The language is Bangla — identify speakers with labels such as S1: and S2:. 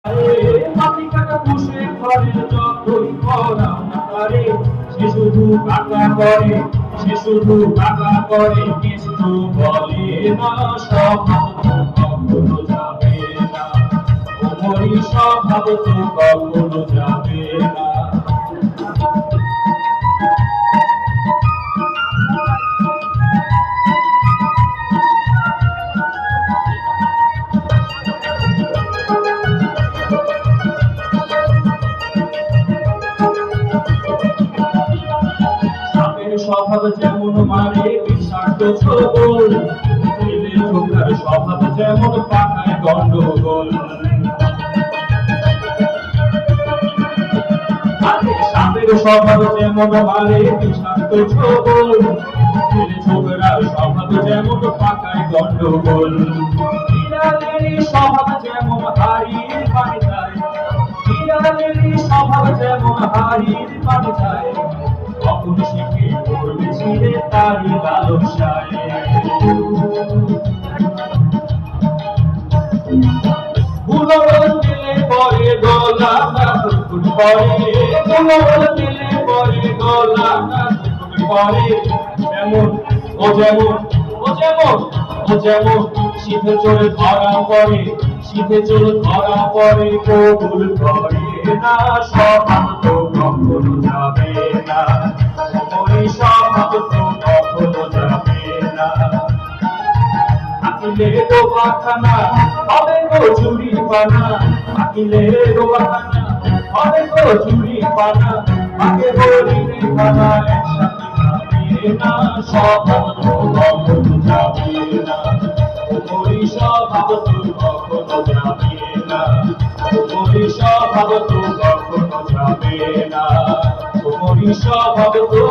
S1: মাটি কাটা পুষে ঘরের যতই করা পারে, সে শুধু কাকা করে, সে শুধু কাকা করে, কিছু বলে না। স্বভাব তো কখনো যাবে না, ওমরি স্বভাব তো কখনো যাবে না। সাপের স্বভাব যেমন মারে বিষাক্ত ছোবল, ছেলে ছোকরার স্বভাব যেমন পাকায় গন্ডগোল। সাপের স্বভাব যেমন মারে বিষাক্ত ছোবল, ছেলে ছোকরার স্বভাব যেমন পাকায় গন্ডগোল। বিড়ালের স্বভাব যেমন হাড়ির পানি চায়, বিড়ালের স্বভাব যেমন হাড়ির পানি চায়, কখন শিখে পড়বে ছিঁড়ে তারই লালসায়। বুলবুল দিলে পরে গলা নাচুকুন করে, বুলবুল দিলে পরে গলা নাচুকুন করে। যেমন ও যেমন ও যেমন ও যেমন শীতে চড়ে ধরা পড়ে, শীতে চড়ে ধরা পড়ে, কবুল করে না। স্বভাব তো কখনো যাবে না, ওই স্বভাব তো কখনো যাবে না। আকিলে দোবাখানা হবে গো চুরি পানা, আকিলে দোবাখানা হবে গো চুরি পানা, আগে বলিলে খানা একসাথে খাবে না। স্বভাব তো কখনো যাবে না, ওই স্বভাব তো কখনো যাবে না, ওই স্বভাব তো কখনো যাবে না, ওই স্বভাব তো